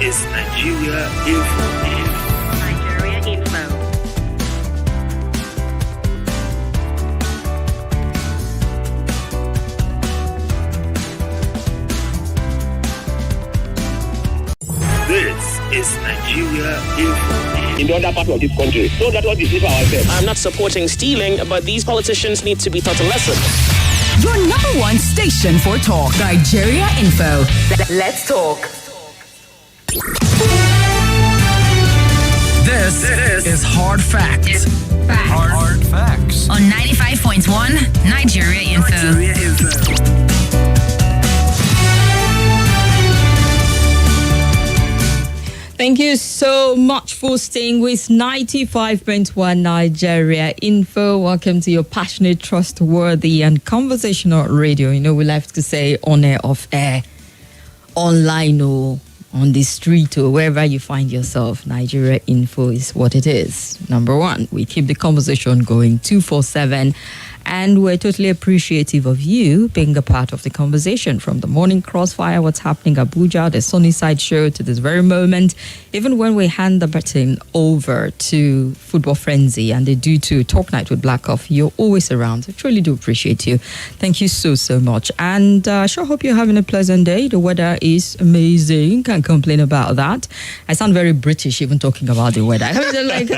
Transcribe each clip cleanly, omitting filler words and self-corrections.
is Nigeria Info. Nigeria Info. This is Nigeria Info. In the other part of this country, so that what deceive ourselves. I'm not supporting stealing, but these politicians need to be taught a lesson. Your number one station for talk. Nigeria Info. Let's talk. This is Hard Facts. Hard Facts. On 95.1 Nigeria Info. Nigeria Info. Thank you so much for staying with 95.1 Nigeria Info. Welcome to your passionate, trustworthy, and conversational radio. You know, we like to say on air, off air, online, or on the street, or wherever you find yourself. Nigeria Info is what it is. Number one, we keep the conversation going 247. And we're totally appreciative of you being a part of the conversation, from the morning crossfire, what's happening at Abuja, the sunny side show, to this very moment. Even when we hand the baton over to Football Frenzy and they do to Talk Night with Black Coffee, you're always around. I truly do appreciate you. Thank you so much. And I sure hope you're having a pleasant day. The weather is amazing. Can't complain about that. I sound very British even talking about the weather. I mean, like,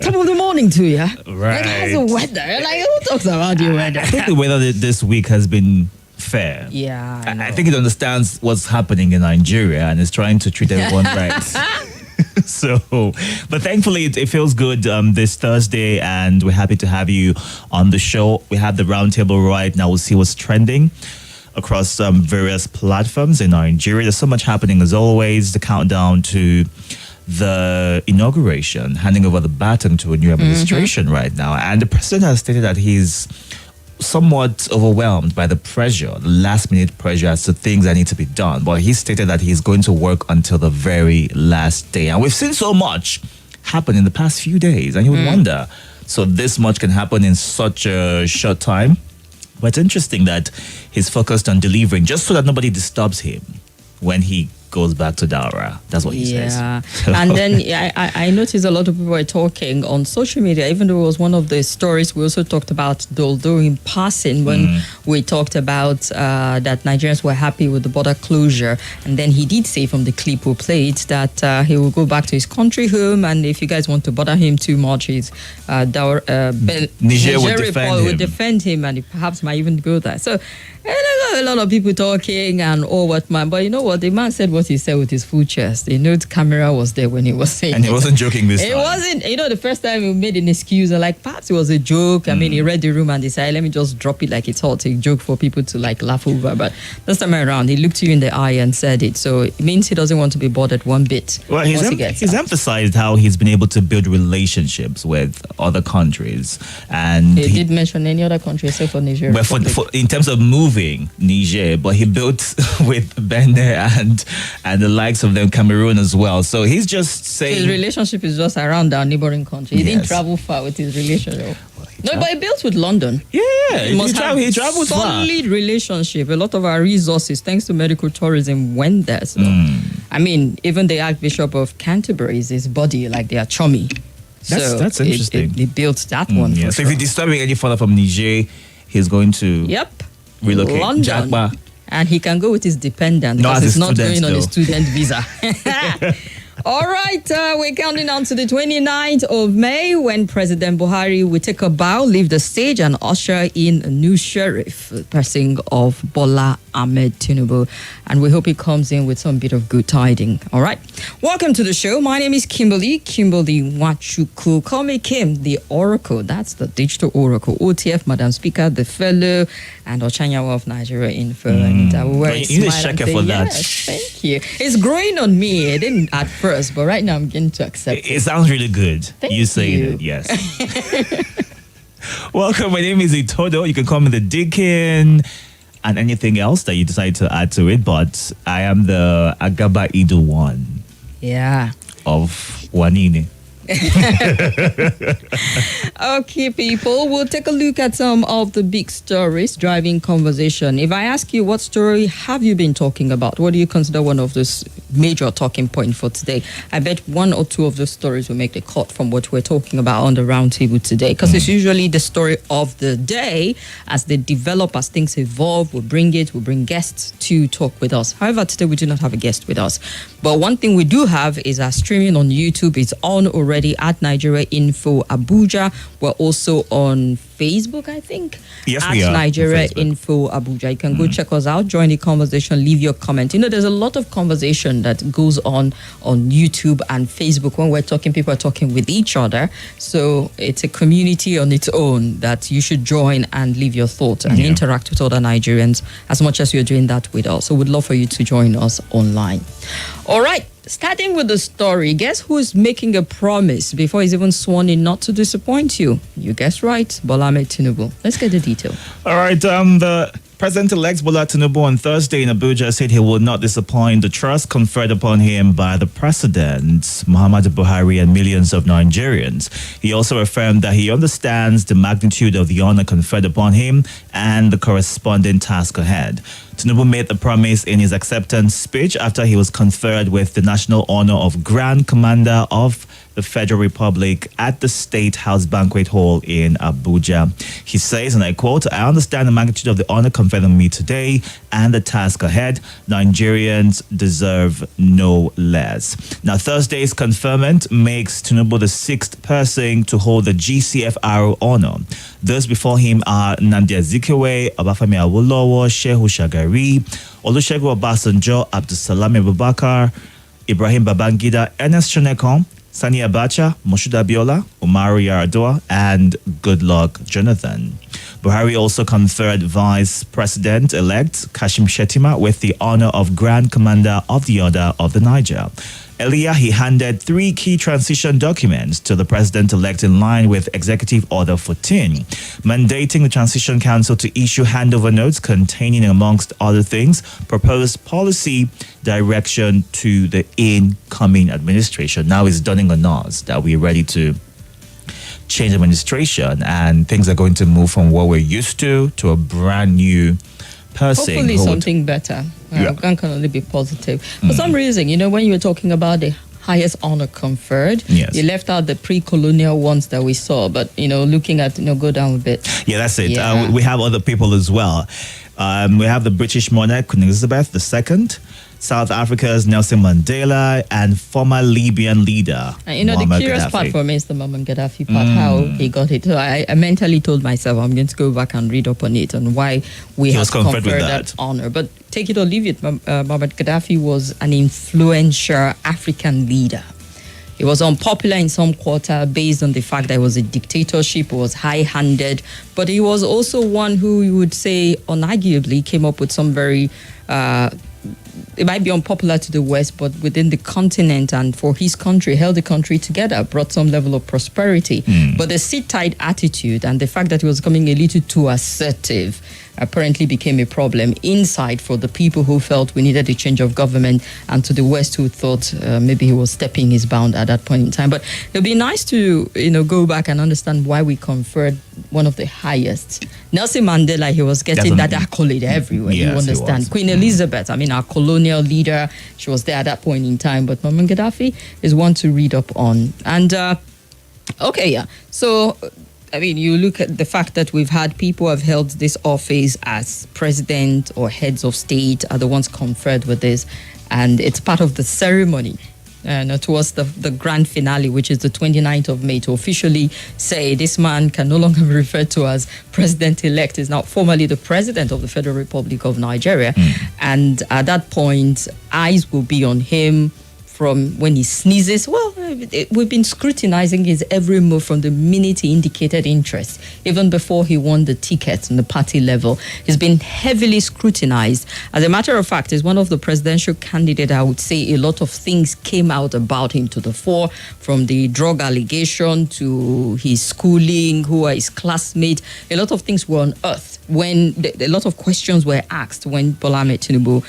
top of the morning to you. Right. Like, how's the weather? Like, who talks about the weather? I think the weather this week has been fair. Yeah, I think it understands what's happening in Nigeria and is trying to treat everyone right. So, but thankfully it feels good this Thursday, and we're happy to have you on the show. We have the Roundtable right now. We'll see what's trending across various platforms in Nigeria. There's so much happening as always. The countdown to the inauguration, handing over the baton to a new administration right now. And the president has stated that he's somewhat overwhelmed by the pressure, the last minute pressure as to things that need to be done. But he stated that he's going to work until the very last day. And we've seen so much happen in the past few days. And you would wonder, so this much can happen in such a short time? But it's interesting that he's focused on delivering just so that nobody disturbs him when he goes back to Daura. That's what he says. And then I noticed a lot of people were talking on social media, even though it was one of the stories we also talked about, although in passing, when we talked about that Nigerians were happy with the border closure. And then he did say from the clip we played that he will go back to his country home, and if you guys want to bother him too much, his Niger will defend him, and he perhaps might even go there. So a lot of people talking and all what, man. But you know what? The man said what he said with his full chest. You know, the camera was there when he was saying and he wasn't joking this time. It wasn't. You know, the first time he made an excuse, like perhaps it was a joke. I mean, he read the room and decided, let me just drop it like it's hot, a joke for people to like laugh over. But this time around, he looked you in the eye and said it. So it means he doesn't want to be bothered one bit. Well, he's emphasized how he's been able to build relationships with other countries. And he did mention any other country except for Nigeria. Well, in terms of moving Niger, but he built with Benin and the likes of them, Cameroon as well. So he's just saying his relationship is just around our neighboring country. He didn't travel far with his relationship. No, but he built with London. Yeah, he traveled far. Solid relationship. A lot of our resources, thanks to medical tourism, went there. So, I mean, even the Archbishop of Canterbury is his body, like they are chummy. That's interesting. He built that one. Yeah. So if you're disturbing any further from Niger, he's going to relocate. London. Jagba. And he can go with his dependent because he's not going on a student visa. All right, we're counting down to the 29th of May when President Buhari will take a bow, leave the stage, and usher in a new sheriff, the passing of Bola Ahmed Tinubu. And we hope he comes in with some bit of good tiding. All right. Welcome to the show. My name is Kimberly Wachuku. Call me Kim, the Oracle. That's the digital Oracle. OTF, Madam Speaker, the Fellow, and Ochanyawa of Nigeria Info. And we're you need a checker for that. Yes, thank you. It's growing on me. It didn't at first, but right now I'm getting to accept it. It sounds really good. Thank you. Saying it, yes. Welcome. My name is Itodo. You can call me the Deacon and anything else that you decide to add to it. But I am the Agaba Idu one. Yeah. Of Wanini. Okay, people, we'll take a look at some of the big stories driving conversation. If I ask you, what story have you been talking about? What do you consider one of those major talking point for today. I bet one or two of those stories will make the cut from what we're talking about on the roundtable today, because it's usually the story of the day as they develop, as things evolve. We'll bring guests to talk with us. However, today we do not have a guest with us. But one thing we do have is our streaming on YouTube. It's on already at Nigeria Info Abuja. We're also on Facebook, I think. Yes, at we are. Nigeria Info Abuja. You can go check us out, join the conversation, leave your comment. There's a lot of conversation that goes on YouTube and Facebook. When we're talking, people are talking with each other. So it's a community on its own that you should join and leave your thoughts and interact with other Nigerians as much as you're doing that with us. So we'd love for you to join us online. All right. Starting with the story, guess who is making a promise before he's even sworn in not to disappoint you? You guessed right, Bola Ahmed Tinubu. Let's get the detail. All right, the President-elect Bola Tinubu on Thursday in Abuja said he will not disappoint the trust conferred upon him by the President, Muhammadu Buhari, and millions of Nigerians. He also affirmed that he understands the magnitude of the honor conferred upon him and the corresponding task ahead. Tinubu made the promise in his acceptance speech after he was conferred with the national honor of Grand Commander of the Federal Republic at the State House Banquet Hall in Abuja. He says, and I quote, "I understand the magnitude of the honor conferred on me today and the task ahead. Nigerians deserve no less." Now, Thursday's conferment makes Tinubu the sixth person to hold the GCFR honor. Those before him are Nnamdi Azikiwe, Obafemi Awolowo, Shehu Shagari, Olusegun Obasanjo, Abdulsalam Abubakar, Ibrahim Babangida, Ernest Shonekan, Sani Abacha, Moshood Abiola, Umaru Yar'Adua, and Goodluck Jonathan. Buhari also conferred Vice President-elect Kashim Shettima with the honor of Grand Commander of the Order of the Niger. Earlier, he handed 3 key transition documents to the president-elect in line with Executive Order 14, mandating the Transition Council to issue handover notes containing, amongst other things, proposed policy direction to the incoming administration. Now it's dawning on us that we're ready to change administration and things are going to move from what we're used to a brand new person. Hopefully something better. One can only be positive. For some reason, when you were talking about the highest honor conferred, you left out the pre-colonial ones that we saw. But, looking at, go down a bit. Yeah, that's it. Yeah. We have other people as well. We have the British monarch, Queen Elizabeth II, South Africa's Nelson Mandela, and former Libyan leader, And the Muammar curious Gaddafi. part for me is the Muammar Gaddafi part, how he got it. So I mentally told myself I'm going to go back and read up on it and why we have conferred that honor. But take it or leave it, Muammar Gaddafi was an influential African leader. It was unpopular in some quarter based on the fact that it was a dictatorship, it was high-handed, but he was also one who you would say unarguably came up with some very it might be unpopular to the West, but within the continent and for his country, held the country together, brought some level of prosperity. But the sit-tight attitude and the fact that he was becoming a little too assertive apparently became a problem inside for the people who felt we needed a change of government, and to the West who thought maybe he was stepping his bound at that point in time. But it'd be nice to go back and understand why we conferred one of the highest. Nelson Mandela, he was getting that accolade everywhere. Yes, you understand? he was. Queen Elizabeth, our colonial leader, she was there at that point in time. But Muammar Gaddafi is one to read up on. And so you look at the fact that we've had people who have held this office as president or heads of state are the ones conferred with this, and it's part of the ceremony. Towards the grand finale, which is the 29th of May, to officially say this man can no longer be referred to as president-elect, is now formally the president of the Federal Republic of Nigeria. And at that point, eyes will be on him from when he sneezes. Well, we've been scrutinizing his every move from the minute he indicated interest, even before he won the ticket on the party level. He's been heavily scrutinized. As a matter of fact, he's one of the presidential candidates. I would say a lot of things came out about him to the fore, from the drug allegation to his schooling, who are his classmates. A lot of things were unearthed when a lot of questions were asked when Bola Ahmed Tinubu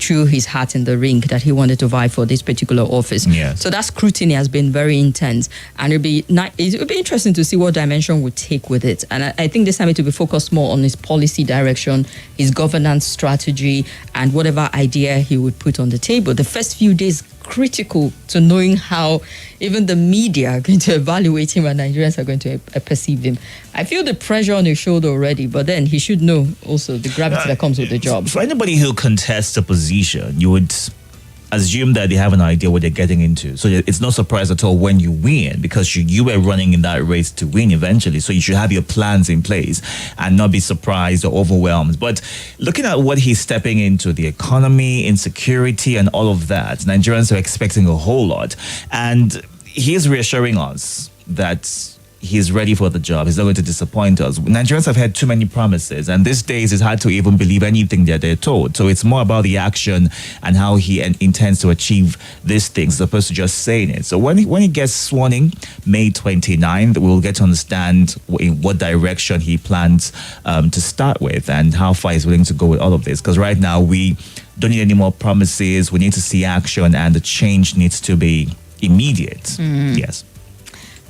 threw his hat in the ring that he wanted to vie for this particular office. Yes. So that scrutiny has been very intense, and it'll be interesting to see what dimension we take with it. And I think this time it will be focused more on his policy direction, his governance strategy, and whatever idea he would put on the table. The first few days critical to knowing how even the media are going to evaluate him and Nigerians are going to perceive him. I feel the pressure on his shoulder already, but then he should know also the gravity that comes with the job. For anybody who contests a position, you would assume that they have an idea what they're getting into. So it's no surprise at all when you win, because you were running in that race to win eventually. So you should have your plans in place and not be surprised or overwhelmed. But looking at what he's stepping into, the economy, insecurity, and all of that, Nigerians are expecting a whole lot. And he's reassuring us that he's ready for the job. He's not going to disappoint us. Nigerians have had too many promises, and these days it's hard to even believe anything that they're told. So it's more about the action and how he intends to achieve these things, as opposed to just saying it. So when he gets sworn in, May 29th, we'll get to understand in what direction he plans to start with and how far he's willing to go with all of this. Because right now we don't need any more promises. We need to see action, and the change needs to be immediate. Yes.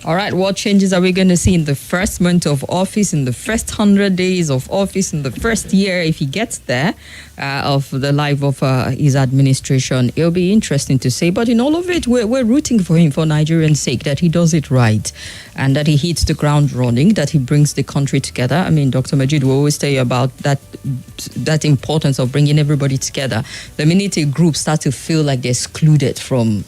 All right, what changes are we going to see in the first month of office, in the first 100 days of office, in the first year, if he gets there, of the life of his administration? It'll be interesting to say. But in all of it, we're rooting for him for Nigerians' sake, that he does it right and that he hits the ground running, that he brings the country together. I mean, Dr. Majid will always tell you about that importance of bringing everybody together. The minute a group starts to feel like they're excluded from,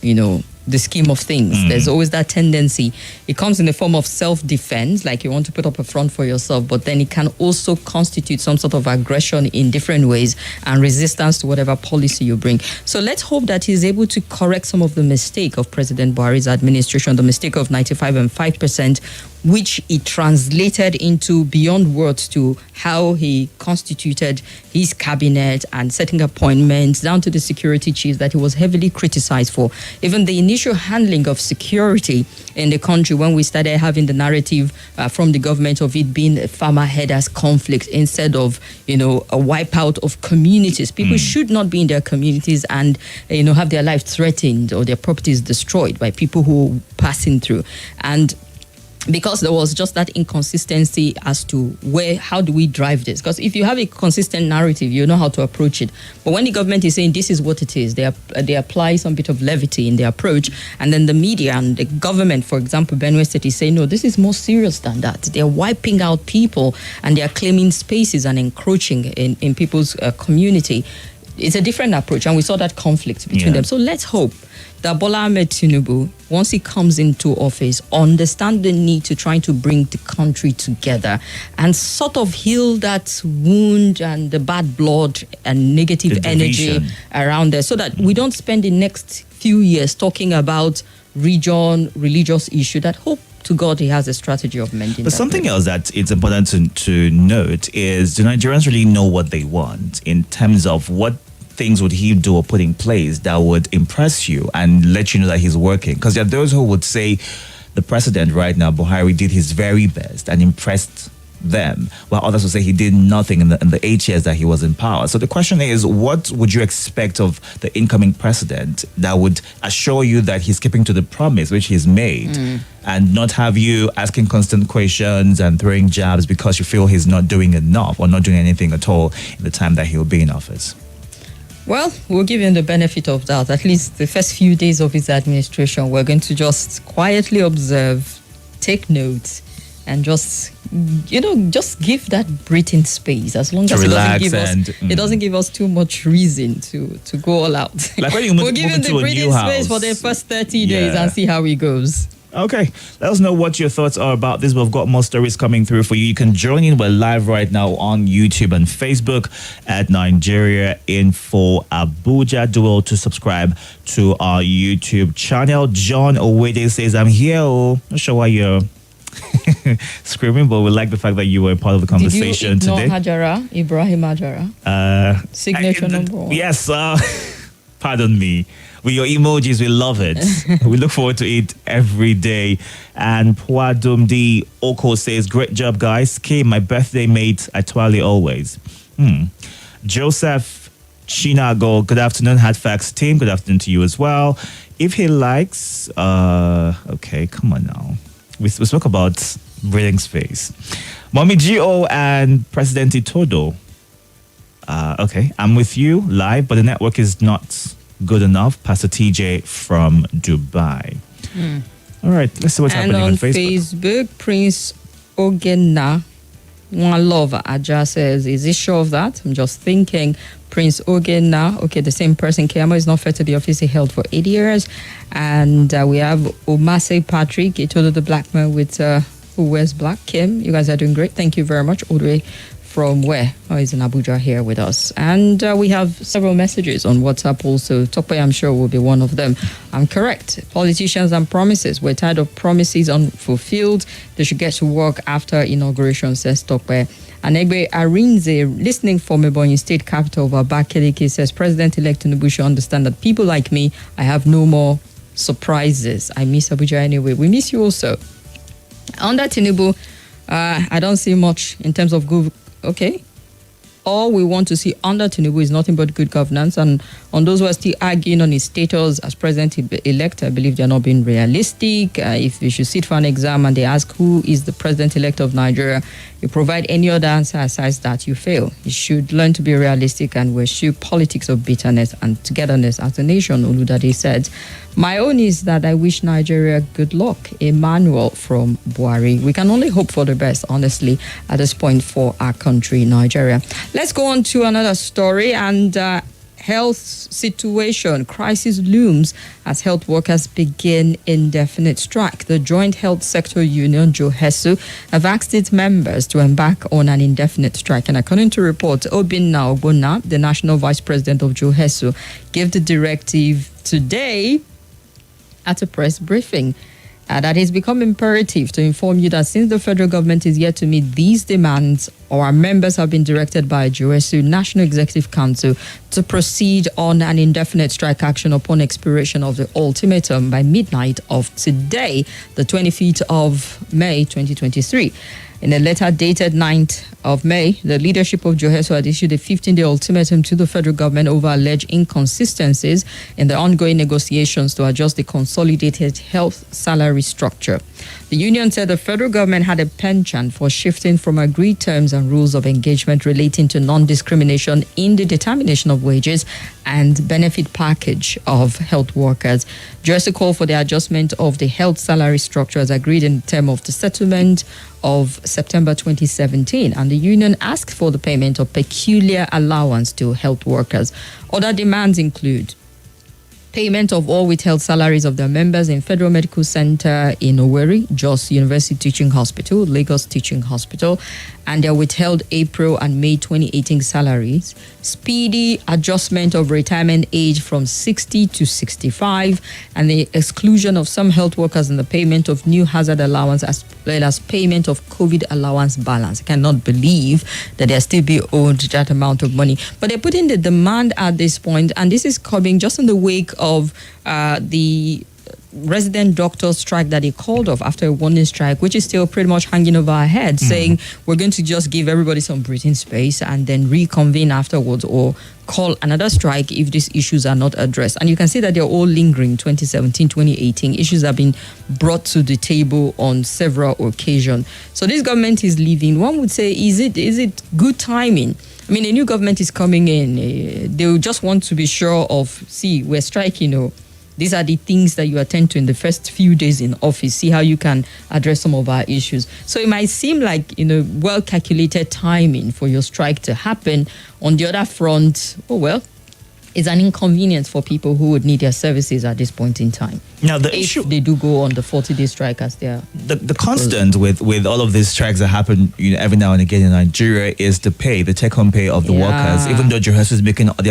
the scheme of things, there's always that tendency. It comes in the form of self-defense, like you want to put up a front for yourself, but then it can also constitute some sort of aggression in different ways and resistance to whatever policy you bring. So let's hope that he's able to correct some of the mistake of President Buhari's administration, the mistake of 95 and 5%, which he translated into beyond words to how he constituted his cabinet and setting appointments down to the security chiefs that he was heavily criticized for. Even the initial handling of security in the country, when we started having the narrative from the government of it being a farmer herders conflict instead of, a wipeout of communities. People should not be in their communities and, have their life threatened or their properties destroyed by people who are passing through. And because there was just that inconsistency as to how do we drive this? Because if you have a consistent narrative, you know how to approach it. But when the government is saying this is what it is, they apply some bit of levity in their approach. And then the media and the government, for example, Benue State is saying, no, this is more serious than that. They're wiping out people and they're claiming spaces and encroaching in people's community. It's a different approach. And we saw that conflict between them. So let's hope that Bola Ahmed Tinubu, once he comes into office, understand the need to try to bring the country together and sort of heal that wound and the bad blood and negative energy around there, so that we don't spend the next few years talking about region, religious issue. That hope to God he has a strategy of mending. But something else that it's important to note is, do Nigerians really know what they want in terms of what things would he do or put in place that would impress you and let you know that he's working? Because there are those who would say the president right now, Buhari, did his very best and impressed them, while others would say he did nothing in the 8 years that he was in power. So the question is, what would you expect of the incoming president that would assure you that he's keeping to the promise which he's made and not have you asking constant questions and throwing jabs because you feel he's not doing enough or not doing anything at all in the time that he'll be in office? Well, we'll give him the benefit of that. At least the first few days of his administration, we're going to just quietly observe, take notes, and just give that breathing space, as long as it doesn't give us too much reason to go all out. Like when you we'll give him the breathing space for the first 30 days and see how he goes. Okay, let us know what your thoughts are about this. We've got more stories coming through for you. You can join in. We're live right now on YouTube and Facebook at Nigeria Info Abuja. Do well to subscribe to our YouTube channel. John Owede says, I'm here. Not sure why you're screaming, but we like the fact that you were part of the conversation today. Hajara, Ibrahim Hajara. Signature number one. Yes, pardon me. With your emojis, we love it. We look forward to it every day. And Pwadumdi Oko says, great job, guys. K, my birthday mate, I twirly always. Joseph Chinago, good afternoon. Hard Facts team, good afternoon to you as well. If he likes, okay, come on now. We spoke about breathing space. Mommy Gio and President Itodo. Okay, I'm with you live, but the network is not good enough. Pastor TJ from Dubai. All right, let's see what's And happening on on Facebook. Prince Ogena One Love Aja says, is he sure of that? I'm just thinking. Prince Ogena, okay, the same person. Keyamo is not fair to the office he held for 8 years. And we have Omase Patrick, Itodo the black man with who wears black. Kim, you guys are doing great. Thank you very much. All the way from where? Oh, he's in Abuja here with us. And we have several messages on WhatsApp also. Tope, I'm sure, will be one of them. I'm correct. Politicians and promises. We're tired of promises unfulfilled. They should get to work after inauguration, says Tope. And Egbe Arinze, listening from Ebonyi state capital of Abakaliki, says President-elect Tinubu should understand that people like me, I have no more surprises. I miss Abuja anyway. We miss you also. Under Tinubu, I don't see much in terms of good. Okay. All we want to see under Tinubu is nothing but good governance. And on those who are still arguing on his status as president-elect, I believe they're not being realistic. If you should sit for an exam and they ask who is the president-elect of Nigeria, you provide any other answer aside that, you fail. You should learn to be realistic and eschew politics of bitterness and togetherness as a nation, Oludade said. My own is that I wish Nigeria good luck. Emmanuel from Buhari. We can only hope for the best, honestly, at this point for our country, Nigeria. Let's go on to another story. And health situation crisis looms as health workers begin indefinite strike. The Joint Health Sector Union, JOHESU, have asked its members to embark on an indefinite strike. And according to reports, Obinna Ogbonna, the national vice president of JOHESU, gave the directive today at a press briefing. That it's become imperative to inform you that since the federal government is yet to meet these demands, our members have been directed by JOHESU National Executive Council to proceed on an indefinite strike action upon expiration of the ultimatum by midnight of today, the 25th of May 2023. In a letter dated 9th of May, the leadership of JOHESU had issued a 15-day ultimatum to the federal government over alleged inconsistencies in the ongoing negotiations to adjust the consolidated health salary structure. The union said the federal government had a penchant for shifting from agreed terms and rules of engagement relating to non-discrimination in the determination of wages and benefit package of health workers. JOHESU called for the adjustment of the health salary structure as agreed in terms of the settlement of September 2017, and the union asked for the payment of peculiar allowance to health workers. Other demands include payment of all withheld salaries of their members in Federal Medical Center in Owerri, Jos University Teaching Hospital, Lagos Teaching Hospital, and their withheld April and May 2018 salaries, speedy adjustment of retirement age from 60 to 65, and the exclusion of some health workers in the payment of new hazard allowance as well as payment of COVID allowance balance. I cannot believe that they're still be owed that amount of money. But they're putting the demand at this point, and this is coming just in the wake of the resident doctor strike that he called off after a warning strike, which is still pretty much hanging over our heads, saying we're going to just give everybody some breathing space and then reconvene afterwards or call another strike if these issues are not addressed. And you can see that they're all lingering. 2017, 2018 issues have been brought to the table on several occasions. So this government is leaving. One would say, is it good timing? I mean, a new government is coming in. They just want to be sure of, see, we're striking, these are the things that you attend to in the first few days in office. See how you can address some of our issues. So it might seem like, well-calculated timing for your strike to happen. On the other front, it's an inconvenience for people who would need their services at this point in time. Now, the if issue, they do go on the 40-day strike as they are. the constant with all of these strikes that happen every now and again in Nigeria is the pay, the take-home pay of the workers. Even though JOHESU is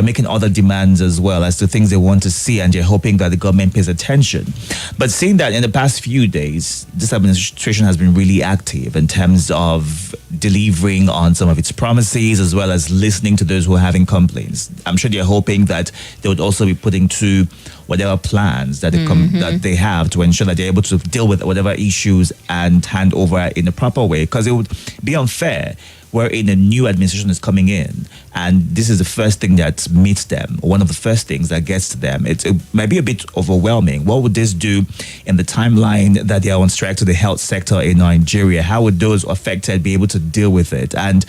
making other demands as well as to things they want to see, and they're hoping that the government pays attention. But seeing that in the past few days, this administration has been really active in terms of delivering on some of its promises as well as listening to those who are having complaints. I'm sure they're hoping that they would also be put into whatever plans that that they have to ensure that they're able to deal with whatever issues and hand over in a proper way. Because it would be unfair wherein a new administration is coming in and this is the first thing that meets them, one of the first things that gets to them. It might be a bit overwhelming. What would this do in the timeline that they are on strike to the health sector in Nigeria? How would those affected be able to deal with it? And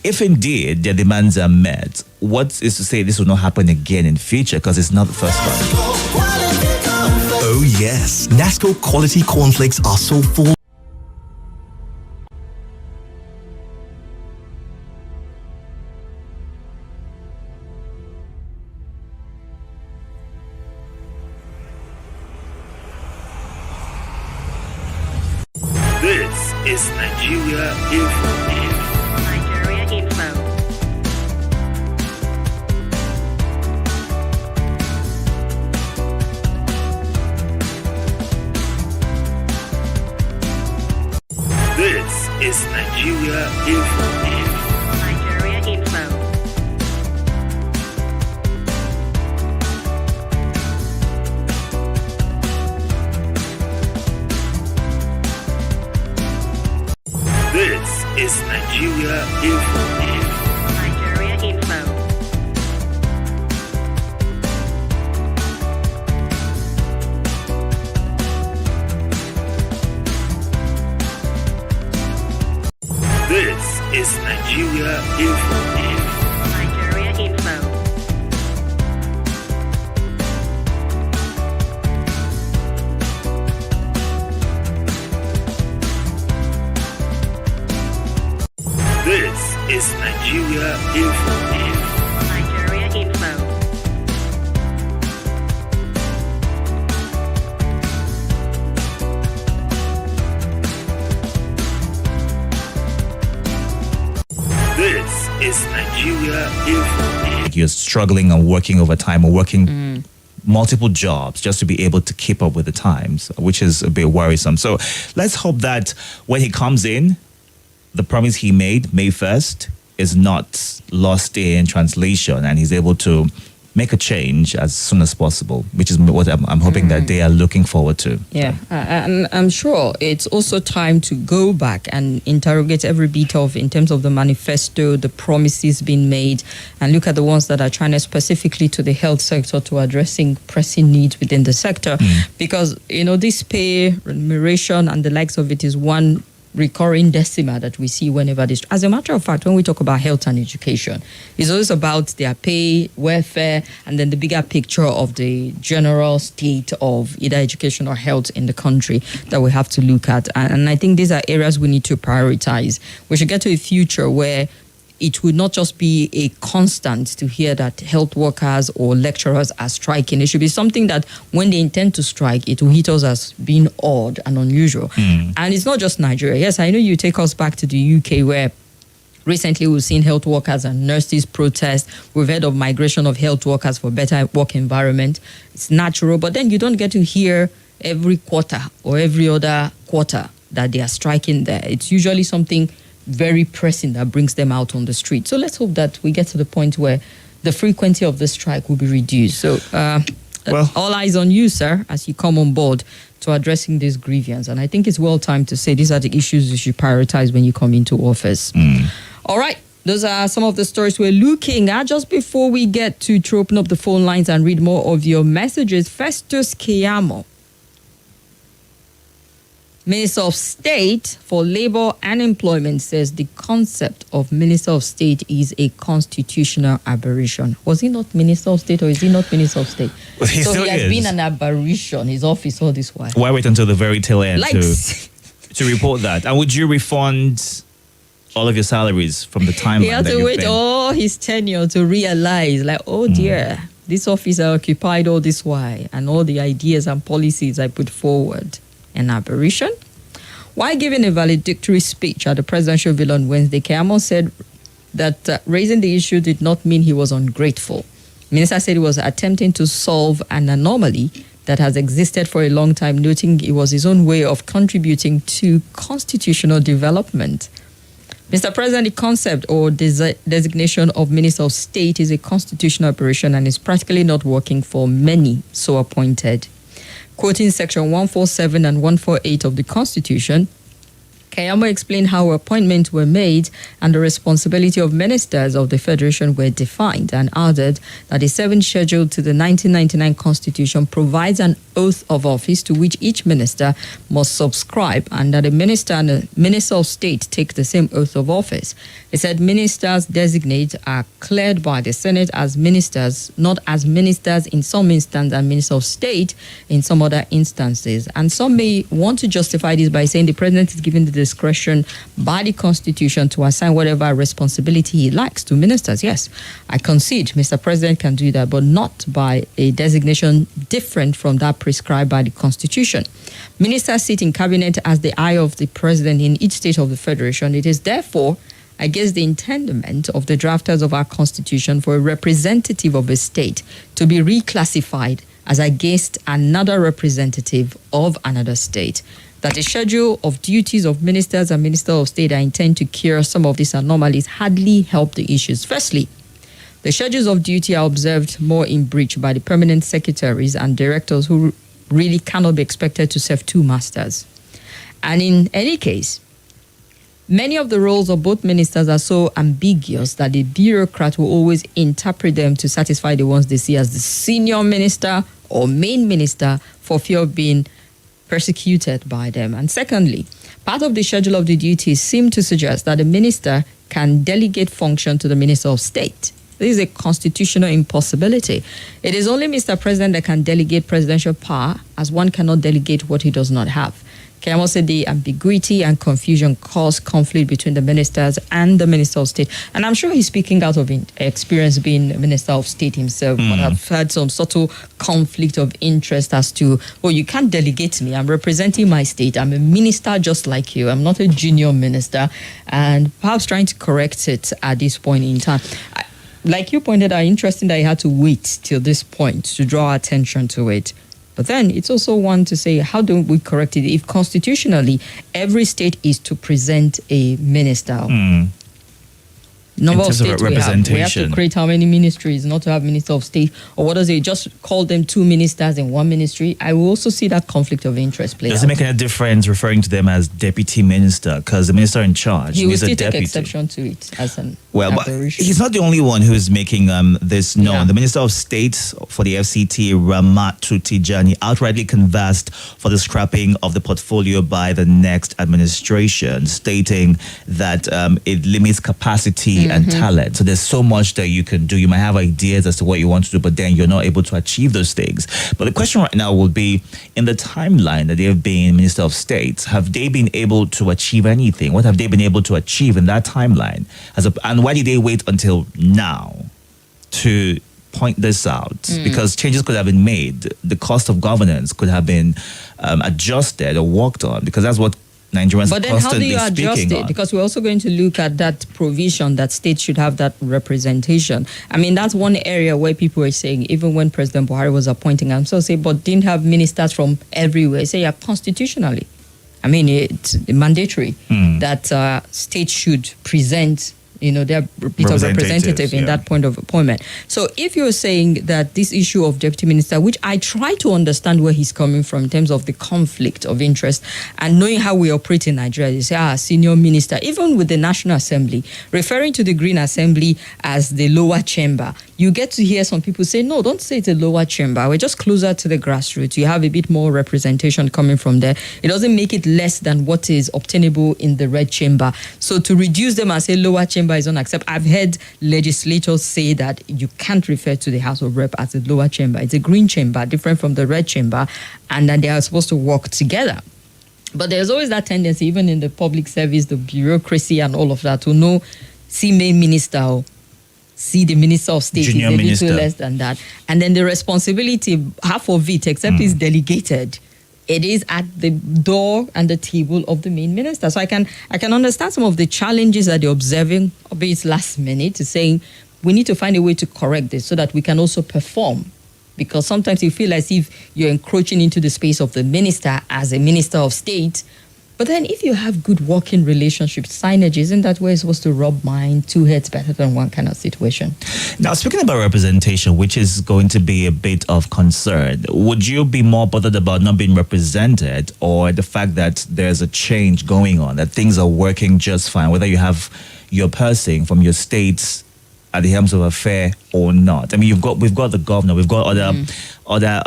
if indeed their demands are met, what is to say this will not happen again in future, because it's not the first time? Oh yes, Nasco quality cornflakes are so full. This is Nigeria Info. Nigeria Info. This is Nigeria Info. Nigeria Info. This is Nigeria Info. Nigeria Info. This is Nigeria Info. Nigeria Info. This is Nigeria Info. Nigeria Info. This is Nigeria Info. You're struggling and working overtime or working multiple jobs just to be able to keep up with the times, which is a bit worrisome. So let's hope that when he comes in, the promise he made May 1st is not lost in translation and he's able to make a change as soon as possible, which is what I'm hoping that they are looking forward to. Yeah, and I'm sure it's also time to go back and interrogate every bit of, in terms of the manifesto, the promises being made, and look at the ones that are trying specifically to the health sector to addressing pressing needs within the sector. Because, this pay, remuneration, and the likes of it is one recurring decima that we see whenever this. As a matter of fact, when we talk about health and education, it's always about their pay, welfare, and then the bigger picture of the general state of either education or health in the country that we have to look at. And I think these are areas we need to prioritize. We should get to a future where it would not just be a constant to hear that health workers or lecturers are striking. It should be something that when they intend to strike, it will hit us as being odd and unusual. And it's not just Nigeria. Yes, I know you take us back to the UK where recently we've seen health workers and nurses protest. We've heard of migration of health workers for better work environment. It's natural, but then you don't get to hear every quarter or every other quarter that they are striking there. It's usually something very pressing that brings them out on the street. So let's hope that we get to the point where the frequency of the strike will be reduced. So all eyes on you, sir, as you come on board to addressing this grievance. And I think it's well time to say these are the issues you should prioritize when you come into office. All right. Those are some of the stories we're looking at. Just before we get to open up the phone lines and read more of your messages, Festus Keyamo, Minister of State for Labor and Employment, says the concept of Minister of State is a constitutional aberration. Was he not Minister of State or is he not Minister of State? Well, he still has is. been an aberration, his office all this while. Why wait until the very tail end Like, to report that? And would you refund all of your salaries from the time he had that to you've wait been? all his tenure to realize, like, oh dear, this office I occupied all this while and all the ideas and policies I put forward. An aberration? While giving a valedictory speech at the presidential villa on Wednesday, Keyamo said that raising the issue did not mean he was ungrateful. The minister said he was attempting to solve an anomaly that has existed for a long time, noting it was his own way of contributing to constitutional development. Mr. President, the concept or designation of Minister of State is a constitutional operation and is practically not working for many so appointed. Quoting Section 147 and 148 of the Constitution, Keyamo explained how appointments were made and the responsibility of ministers of the Federation were defined, and added that the 7th schedule to the 1999 Constitution provides an oath of office to which each minister must subscribe, and that a minister and a minister of state take the same oath of office. He said ministers designate are cleared by the Senate as ministers, not as ministers in some instances and minister of state in some other instances. And some may want to justify this by saying the president is given the discretion by the Constitution to assign whatever responsibility he likes to ministers. Yes, I concede Mr. President can do that, but not by a designation different from that prescribed by the Constitution. Ministers sit in cabinet as the eye of the president in each state of the Federation. It is therefore against the intendment of the drafters of our Constitution for a representative of a state to be reclassified as against another representative of another state. That the schedule of duties of ministers and minister of state are intended to cure some of these anomalies hardly help the issues. Firstly, the schedules of duty are observed more in breach by the permanent secretaries and directors who really cannot be expected to serve two masters. And in any case, many of the roles of both ministers are so ambiguous that the bureaucrat will always interpret them to satisfy the ones they see as the senior minister or main minister for fear of being persecuted by them. And secondly, part of the schedule of the duties seem to suggest that the minister can delegate function to the minister of state. This is a constitutional impossibility. It is only Mr. President that can delegate presidential power, as one cannot delegate what he does not have. Keyamo said the ambiguity and confusion caused conflict between the ministers and the Minister of State. And I'm sure he's speaking out of experience being Minister of State himself. But I've had some subtle conflict of interest as to, well, you can't delegate me. I'm representing my state. I'm a minister just like you. I'm not a junior minister. And perhaps trying to correct it at this point in time. Like you pointed out, interesting that he had to wait till this point to draw attention to it. But then it's also one to say, how do we correct it if constitutionally every state is to present a minister? Number of states we have to create how many ministries, not to have minister of state, or what does it just call them two ministers in one ministry? I will also see that conflict of interest play. Does it make any difference referring to them as deputy minister? Because the minister in charge he will is still a take deputy. exception to it as an But aberration. he's not the only one who's making this known. Yeah. The Minister of State for the FCT, Ramatu Tijani, outrightly canvassed for the scrapping of the portfolio by the next administration, stating that it limits capacity and talent. So there's so much that you can do. You might have ideas as to what you want to do, but then you're not able to achieve those things. But the question right now will be, in the timeline that they've been Minister of State, have they been able to achieve anything? What have they been able to achieve in that timeline? And why did they wait until now to point this out? Because changes could have been made. The cost of governance could have been adjusted or worked on, because that's what Nigerians But are then how do constantly you adjust speaking it? on. Because we're also going to look at that provision that states should have that representation. I mean, that's one area where people are saying, even when President Buhari was appointing, I'm so say, but didn't have ministers from everywhere. Say, yeah, constitutionally. I mean, it's mandatory that states should present, their bit of representative in that point of appointment. So if you're saying that this issue of deputy minister, which I try to understand where he's coming from in terms of the conflict of interest and knowing how we operate in Nigeria, you say, senior minister, even with the National Assembly, referring to the Green Assembly as the lower chamber, you get to hear some people say, no, don't say it's a lower chamber. We're just closer to the grassroots. You have a bit more representation coming from there. It doesn't make it less than what is obtainable in the red chamber. So to reduce them and say lower chamber is unacceptable. I've heard legislators say that you can't refer to the House of Rep as a lower chamber. It's a green chamber, different from the red chamber, and that they are supposed to work together. But there's always that tendency, even in the public service, the bureaucracy and all of that, to know, see main minister or see the Minister of State Junior is a minister. little less than that. And then the responsibility, half of it, except is delegated, it is at the door and the table of the main minister. So I can understand some of the challenges that they're observing, albeit last minute, to saying we need to find a way to correct this so that we can also perform. Because sometimes you feel as if you're encroaching into the space of the minister as a minister of state, But then if you have good working relationships, signage, isn't that where it's supposed to rub mind, two heads better than one kind of situation? Now, speaking about representation, which is going to be a bit of concern, would you be more bothered about not being represented or the fact that there's a change going on, that things are working just fine, whether you have your person from your states at the helms of affair or not? I mean, we've got the governor, we've got other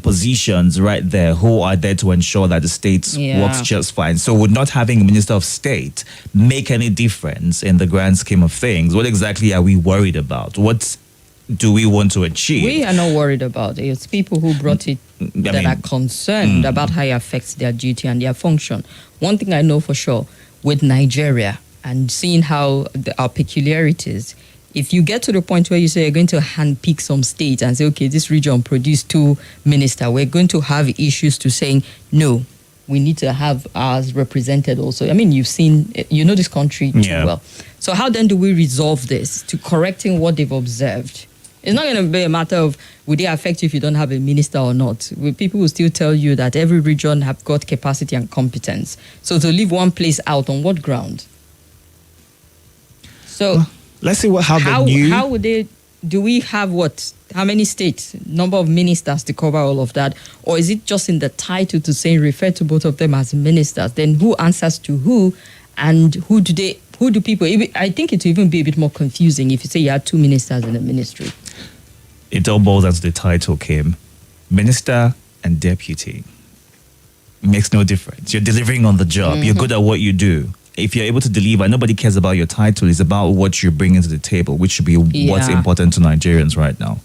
positions right there who are there to ensure that the state works just fine. So would not having a minister of state make any difference in the grand scheme of things? What exactly are we worried about? What do we want to achieve? We are not worried about it. It's people who brought it that are concerned about how it affects their duty and their function. One thing I know for sure with Nigeria and seeing how our peculiarities, if you get to the point where you say you're going to handpick some states and say, okay, this region produced 2 ministers, we're going to have issues to saying, no, we need to have ours represented also. I mean, you know this country too well. So how then do we resolve this to correcting what they've observed? It's not going to be a matter of, will they affect you if you don't have a minister or not? People will still tell you that every region have got capacity and competence. So to leave one place out, on what ground? So... let's see how would they, do we have how many states, number of ministers to cover all of that? Or is it just in the title to say refer to both of them as ministers? Then who answers to who, and who do people, I think it will even be a bit more confusing if you say you have 2 ministers in a ministry. It all boils down to the title, Kim. Minister and deputy. It makes no difference. You're delivering on the job. You're good at what you do. If you're able to deliver, nobody cares about your title. It's about what you're bringing to the table, which should be what's important to Nigerians right now.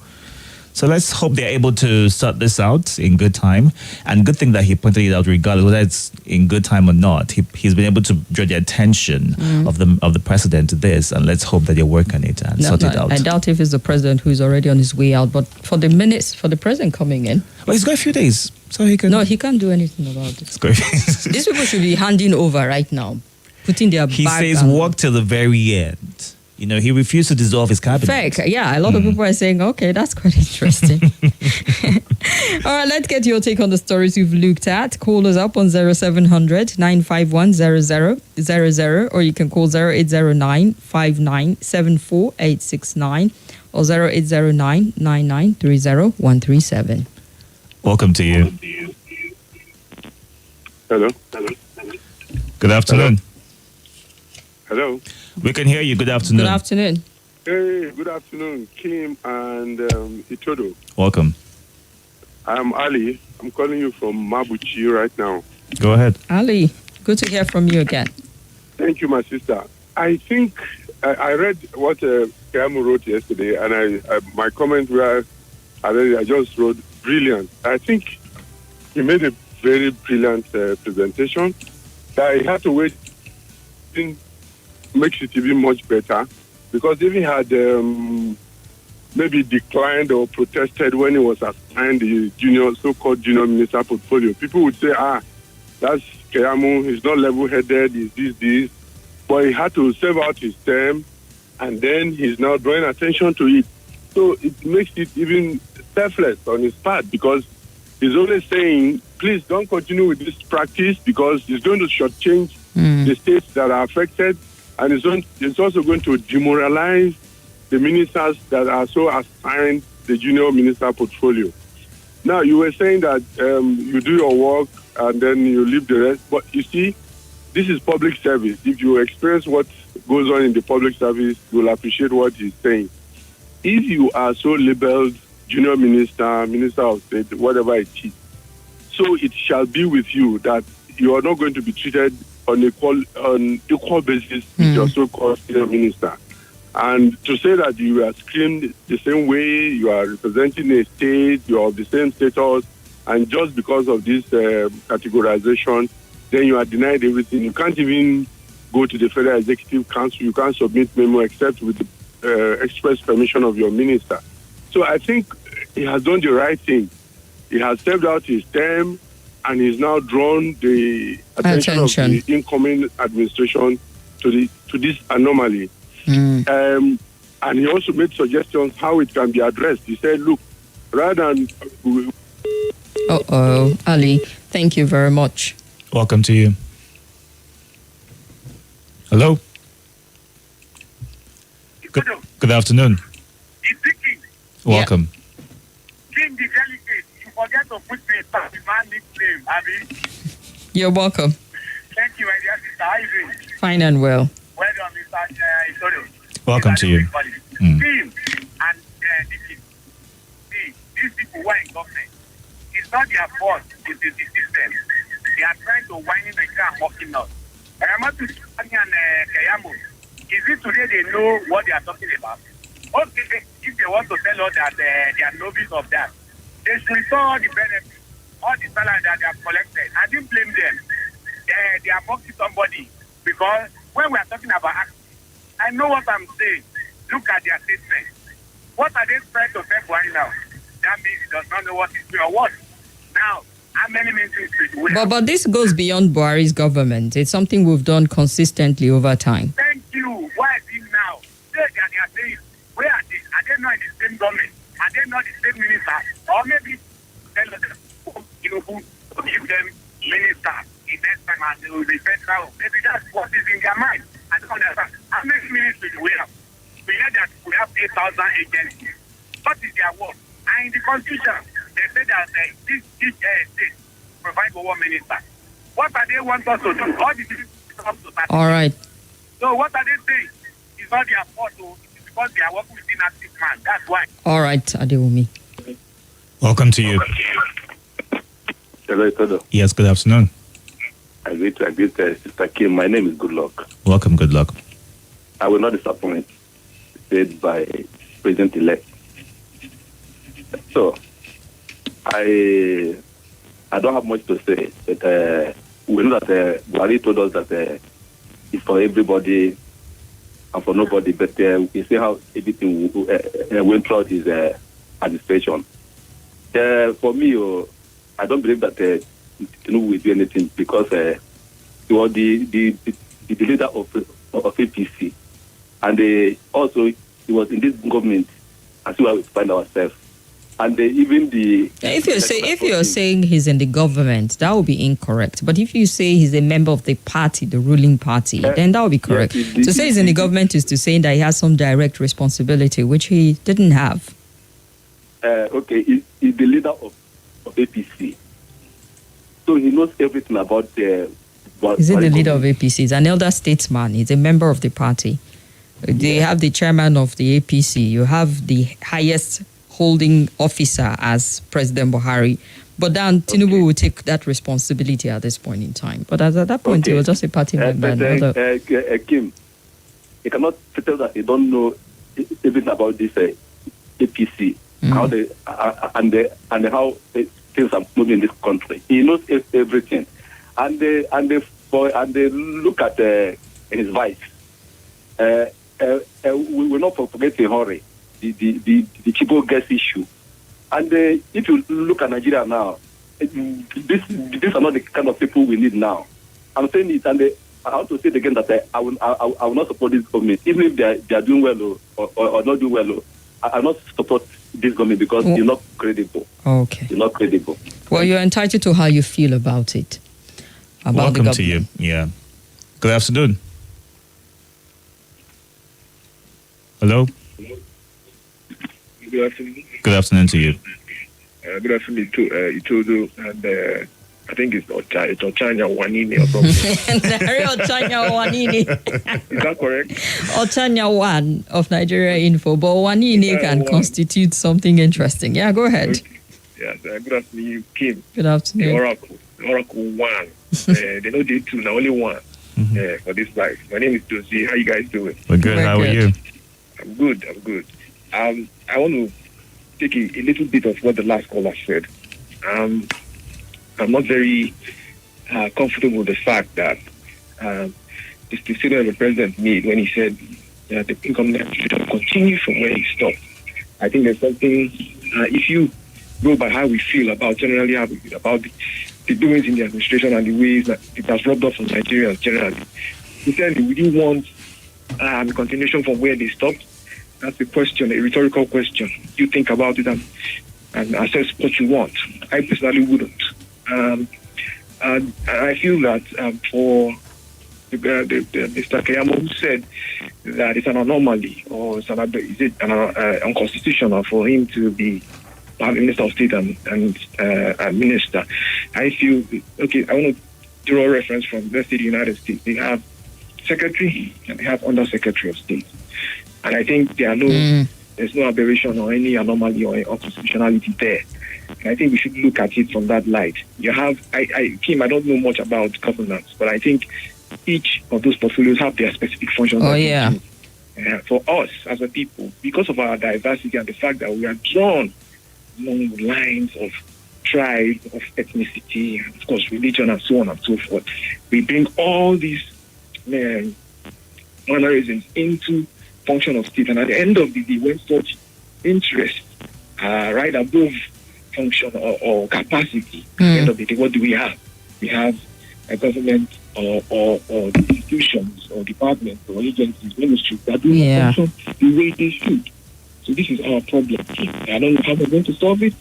So let's hope they're able to sort this out in good time. And good thing that he pointed it out, regardless whether it's in good time or not. He's been able to draw the attention of the president to this, and let's hope that they work on it and sort it out. I doubt if it's the president who's already on his way out, but for the president coming in. Well, he's got a few days, so he can. No, he can't do anything about it. These people should be handing over right now. Putting their he says work till the very end. You know, he refused to dissolve his cabinet. Fake. Yeah, a lot of people are saying, okay, that's quite interesting. All right, let's get your take on the stories we've looked at. Call us up on 0700 951 0000, or you can call 0809 5974 869 or 0809 9930 137. Welcome to you. Hello. Good afternoon. Hello. We can hear you. Good afternoon. Good afternoon. Hey, good afternoon, Kim and Itodo. Welcome. I'm Ali. I'm calling you from Mabuchi right now. Go ahead. Ali, good to hear from you again. Thank you, my sister. I think I read what Keyamo wrote yesterday, and my comment where I just wrote brilliant. I think he made a very brilliant presentation. That he had to wait makes it even much better, because if he had maybe declined or protested when he was assigned the so-called junior minister portfolio, people would say, that's Keyamo, he's not level-headed, he's this. But he had to serve out his term, and then he's now drawing attention to it. So it makes it even selfless on his part, because he's only saying, please don't continue with this practice, because it's going to shortchange the states that are affected, and it's also going to demoralize the ministers that are so assigned the junior minister portfolio. Now, you were saying that you do your work and then you leave the rest, but you see, this is public service. If you experience what goes on in the public service, you'll appreciate what he's saying. If you are so labeled junior minister, minister of state, whatever it is, so it shall be with you that you are not going to be treated on equal basis with your so-called senior minister. And to say that you are screened the same way, you are representing a state, you are of the same status, and just because of this categorization, then you are denied everything. You can't even go to the Federal Executive Council. You can't submit memo except with the express permission of your minister. So I think he has done the right thing. He has served out his term, and he's now drawn the attention of the incoming administration to this anomaly. And he also made suggestions how it can be addressed. He said, look, rather than... Ali, thank you very much. Welcome to you. Hello. Good afternoon. Welcome. King the delegate, you forget to put the man nickname, Abby. You're welcome. Thank you, my dear sister. How are you doing? Fine and well. Well done, Mr. Itodo. Welcome to you. Team and the see, these people who are in government, it's not their fault, it's the system. They are trying to wind in the car and mocking us. Ramatu and Keyamo, is it today they know what they are talking about? Okay, if they want to tell us that they are novice of that, they should restore all the benefits, all the salary that they have collected. I didn't blame them. They are mocking somebody because when we are talking about action, I know what I'm saying. Look at their statement. What are they trying to say Buhari now? That means he does not know what he's doing or what. Now, how many ministries do we have? But this goes beyond Buhari's government. It's something we've done consistently over time. Thank you. Why is it now? They are saying, where are they? Are they not in the same government? Are they not the same minister? Or maybe tell them, Tinubu to give them minister in next time and they will be better. Maybe that's what is in their mind. I don't understand. How many ministries do we have? We heard that we have 8,000 agencies. What is their work? And in the constitution, they say that this state provides for one minister. What are they want us to do? All the ministers come to that. All right. So what are they saying? It's not their fault. It's because they are working with inactive man. That's why. All right, Adewumi. Welcome to you. Hello, Itodo. Yes, good afternoon. I greet Sister Kim. My name is Good Luck. Welcome, good luck. I will not disappoint, said by President-elect. So, I don't have much to say, but we know that Buhari told us that it's for everybody and for nobody, but we see how everything went throughout his administration. For me, I don't believe that Tinubu will do anything because he was the leader of APC, and also he was in this government, and see where we find ourselves. And even the if you're saying he's in the government, that would be incorrect. But if you say he's a member of the party, the ruling party, then that would be correct. Yes, to say he's in the government is to say that he has some direct responsibility, which he didn't have. Okay, he's the leader of APC, so he knows everything about the. Is he the leader of APC? He's an elder statesman. He's a member of the party. They have the chairman of the APC. You have the highest holding officer as President Buhari. But then Tinubu will take that responsibility at this point in time. But at that point, he was just a party member. Kim, you cannot tell that you don't know everything about this APC, how they and how things are moving in this country. He knows everything, and they look at his vice. We will not forget in hurry the Chibo gas issue. And if you look at Nigeria now, these are not the kind of people we need now. I'm saying it, and I want to say it again that I will not support this government, even if they are doing well or not doing well. I will not support this government because you're not credible. Okay. You're not credible. Well, you're entitled to how you feel about it. Welcome to you. Yeah. Good afternoon. Hello. Good afternoon. Good afternoon to you. Good afternoon to Itodo, and I think it's Ochanya Wanini or something. Ochanya Wanini. Is that correct? Ochanya One of Nigeria Info, but Wanini can constitute something interesting. Yeah, go ahead. Okay. Yes, good afternoon, Kim. Good afternoon. The Oracle One. They know they two, now only one for this life. My name is Dozie. How you guys doing? We're good. How are you? I'm good. I want to take a little bit of what the last caller said. I'm not very comfortable with the fact that the statement of the president made when he said that the income tax should continue from where he stopped. I think there's something, if you go by how we feel about generally about the doings in the administration and the ways that it has rubbed off on Nigerians generally, he said we didn't want a continuation from where they stopped. That's a question, a rhetorical question. You think about it and assess what you want. I personally wouldn't. And I feel that for Mr. Keyamo, who said that it's an anomaly or is it unconstitutional for him to be Minister of State and Minister. I feel, okay, I want to draw a reference from, let's say, the United States. They have Secretary and they have Under Secretary of State. And I think there's no aberration or any anomaly or unconstitutionality there. And I think we should look at it from that light. You have, Kim, I don't know much about governance, but I think each of those portfolios have their specific functions. Oh, yeah. For us as a people, because of our diversity and the fact that we are drawn along the lines of tribe, of ethnicity, and of course religion and so on and so forth, we bring all these mannerisms into function of state. And at the end of the day, when such interests are right above function or capacity, at the end of the day, what do we have? We have a government or the institutions or departments or agencies, ministries that do not function the way they should. So this is our problem. I don't know how we're going to solve it.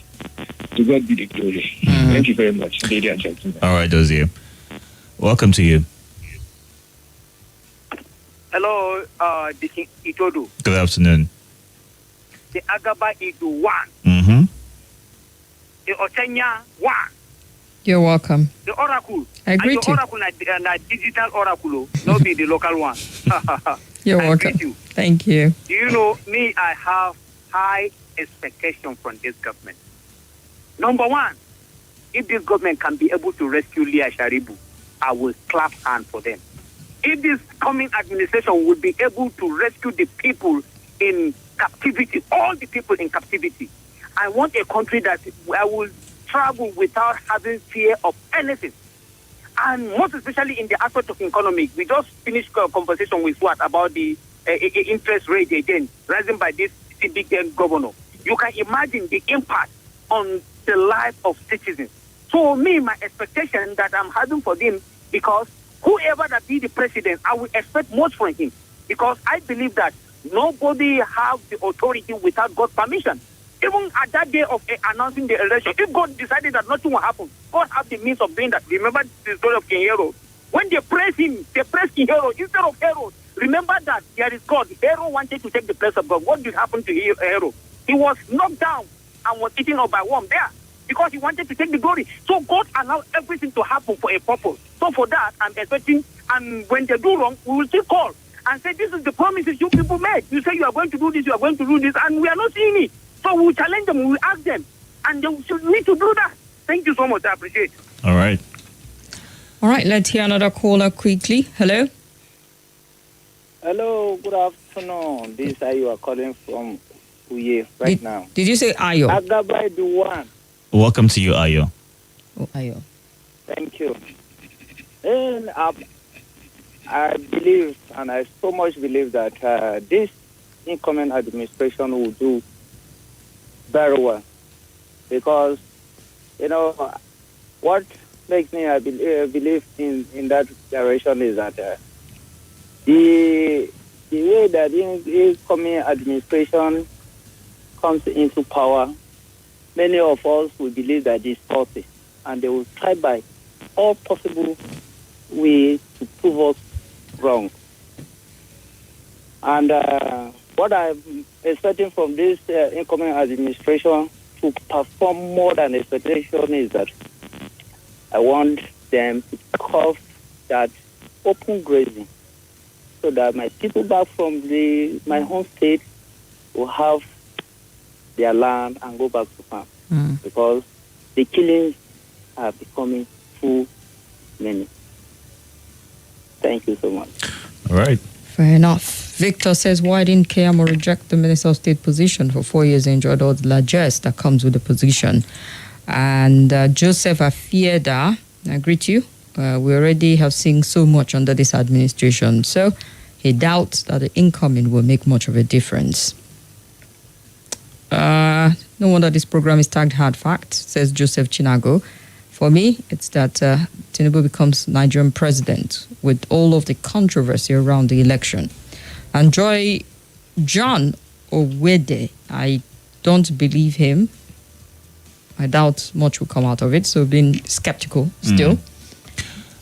To God be the glory. Thank you very much, ladies and gentlemen. All right, Dozie. Welcome to you. Hello, this is Itodo. Good afternoon. The Agaba is one. Mm-hmm. The Otenya one. You're welcome. The Oracle. I agree and the Oracle and the digital Oracle, not be the local one. You're welcome. You. Thank you. Do you know me? I have high expectation from this government. Number one, if this government can be able to rescue Leah Sharibu, I will clap hand for them. If this coming administration will be able to rescue the people in captivity, all the people in captivity, I want a country that I will travel without having fear of anything. And most especially in the aspect of economy. We just finished a conversation with what about the interest rate again, rising by this CBN governor. You can imagine the impact on the life of citizens. So me, my expectation that I'm having for them, because whoever that be the president, I will expect much from him. Because I believe that nobody have the authority without God's permission. Even at that day of announcing the election, if God decided that nothing will happen, God have the means of doing that. Remember the story of King Herod. When they praise him, they praise King Herod instead of Herod. Remember that there is God. Herod wanted to take the place of God. What did happen to Herod? He was knocked down and was eaten up by worm there because he wanted to take the glory. So God allowed everything to happen for a purpose. So for that, I'm expecting, and when they do wrong, we will still call and say, this is the promises you people made. You say you are going to do this, you are going to do this, and we are not seeing it. So we will challenge them, we will ask them, and they should need to do that. Thank you so much. I appreciate it. All right. All right, let's hear another caller quickly. Hello? Hello, good afternoon. This is you are calling from Uye now. Did you say Ayo? Agaba the one. Welcome to you, Ayo. Oh, Ayo. Thank you. And I believe, and I so much believe that this incoming administration will do very well, because what makes me believe in that direction is that the way that the incoming administration comes into power, many of us will believe that it's faulty, and they will try by all possible ways to prove us wrong. And what I'm expecting from this incoming administration to perform more than expectation is that I want them to curb that open grazing so that my people back from my home state will have their land and go back to farm. Because the killings are becoming too many. Thank you so much. All right. Fair enough. Victor says, why didn't Keyamo reject the Minister of State position for 4 years and enjoyed all the largesse that comes with the position? And Joseph Afieda, I greet you. We already have seen so much under this administration, so he doubts that the incoming will make much of a difference. No wonder this program is tagged hard fact, says Joseph Chinago. For me, it's that Tinubu becomes Nigerian president with all of the controversy around the election. And John Owede, I don't believe him. I doubt much will come out of it, so being skeptical still.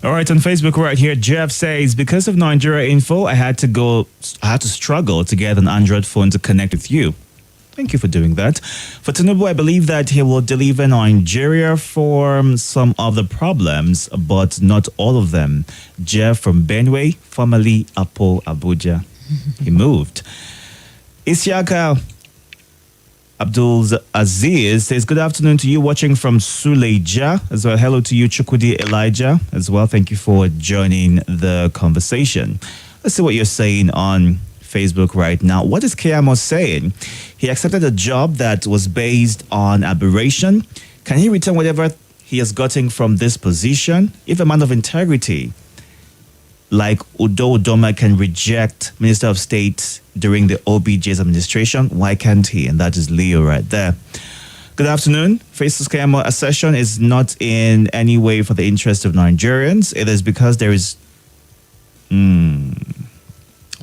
All right, on Facebook right here, Jeff says, because of Nigeria Info, I had to struggle to get an Android phone to connect with you. Thank you for doing that. For Tinubu, I believe that he will deliver Nigeria for some of the problems, but not all of them. Jeff from Benue, formerly Apo Abuja. He moved. Isiaka Abdul Aziz says, good afternoon to you watching from Suleja as well. Hello to you, Chukudi Elijah, as well. Thank you for joining the conversation. Let's see what you're saying on Facebook right now. What is Keyamo saying? He accepted a job that was based on aberration. Can he return whatever he has gotten from this position? If a man of integrity like Udo Udoma can reject Minister of State during the OBJ's administration, why can't he? And that is Leo right there. Good afternoon. Faces Keyamo assertion is not in any way for the interest of Nigerians. It is because there is...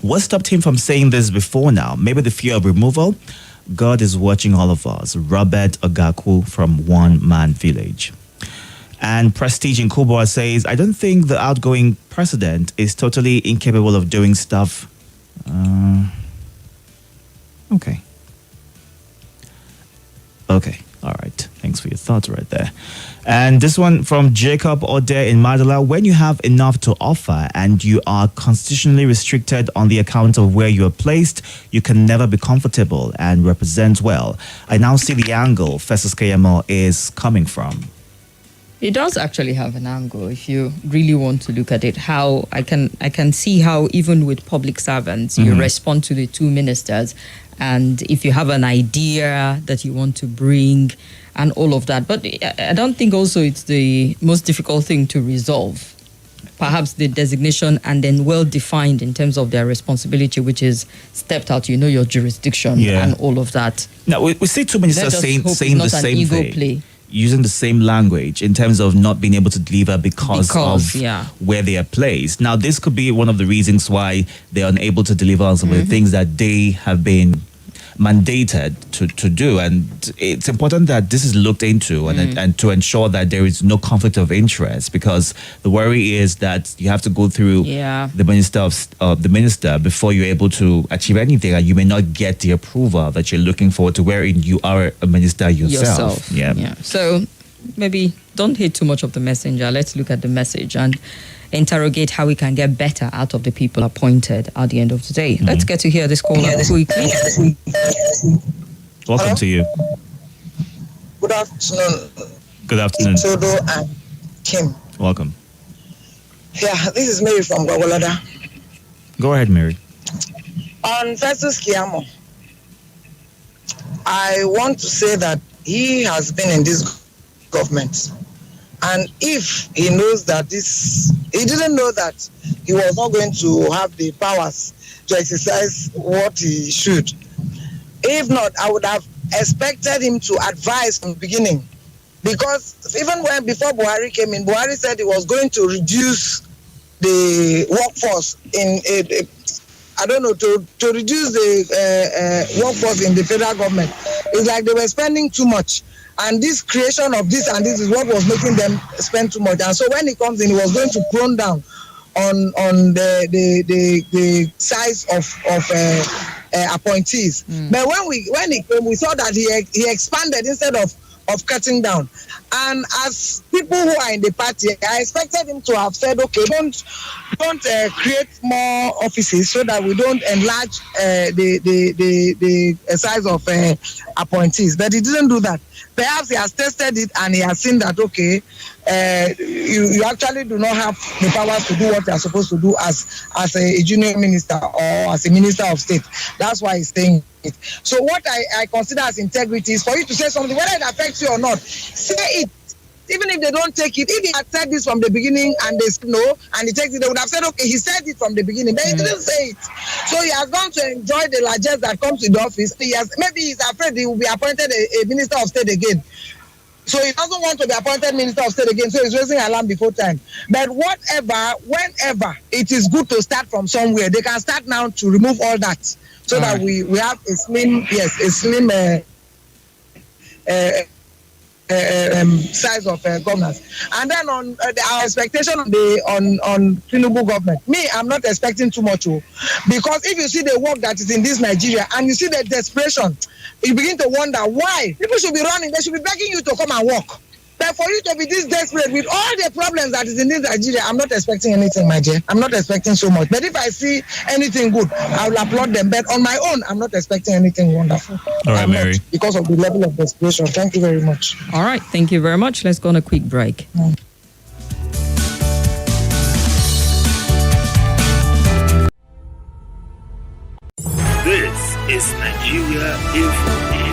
What stopped him from saying this before now? Maybe the fear of removal? God is watching all of us. Robert Ogaku from One Man Village. And Prestige in Kubwa says, I don't think the outgoing president is totally incapable of doing stuff. Okay. All right. Thanks for your thoughts right there. And this one from Jacob Ode in Madala. When you have enough to offer and you are constitutionally restricted on the account of where you are placed, you can never be comfortable and represent well. I now see the angle Festus Keyamo is coming from. It does actually have an angle if you really want to look at it. How I can see how even with public servants, you respond to the two ministers, and if you have an idea that you want to bring and all of that. But I don't think also it's the most difficult thing to resolve. Perhaps the designation and then well defined in terms of their responsibility, which is stepped out, your jurisdiction and all of that. Now, we see two ministers saying the same thing. Play. Using the same language in terms of not being able to deliver because of where they are placed. Now, this could be one of the reasons why they're unable to deliver on some of the things that they have been mandated to do. And it's important that this is looked into and to ensure that there is no conflict of interest, because the worry is that you have to go through the minister before you're able to achieve anything, and you may not get the approval that you're looking for to wherein you are a minister yourself. Yeah. So maybe don't hate too much of the messenger. Let's look at the message and interrogate how we can get better out of the people appointed at the end of the day. Let's get to hear this caller quickly. Welcome to you. Good afternoon. Good afternoon. Itodo and Kim. Welcome. Yeah, this is Mary from Gwagwalada. Go ahead, Mary. On Festus Keyamo, I want to say that he has been in this government. And if he knows that he didn't know that he was not going to have the powers to exercise what he should. If not, I would have expected him to advise from the beginning. Because even before Buhari came in, Buhari said he was going to reduce the workforce to reduce the workforce in the federal government. It's like they were spending too much. And this creation of this and this is what was making them spend too much. And so when he comes in, he was going to prone down on the size of appointees. But when he came, we saw that he expanded instead of cutting down. And as people who are in the party, I expected him to have said, okay, don't create more offices so that we don't enlarge the size of appointees. But he didn't do that. Perhaps he has tested it and he has seen that, okay, you actually do not have the powers to do what you are supposed to do as a junior minister or as a minister of state. That's why he's saying it. So what I consider as integrity is for you to say something, whether it affects you or not, say it. Even if they don't take it, if he had said this from the beginning and they said no, and he takes it, they would have said, okay, he said it from the beginning, but he didn't say it. So he has gone to enjoy the largesse that comes to the office. Maybe he's afraid he will be appointed a minister of state again. So he doesn't want to be appointed minister of state again, so he's raising alarm before time. But whenever it is good to start from somewhere, they can start now to remove all that, so that we have a slim size of governance. And then on our expectation on Tinubu government, me, I'm not expecting too much, because if you see the work that is in this Nigeria and you see the desperation, you begin to wonder why people should be running. They should be begging you to come and work. But for you to be this desperate with all the problems that is in this Nigeria, I'm not expecting anything, my dear. I'm not expecting so much. But if I see anything good, I will applaud them. But on my own, I'm not expecting anything wonderful. All right, Mary. Because of the level of desperation. Thank you very much. All right. Thank you very much. Let's go on a quick break. This is Nigeria Info.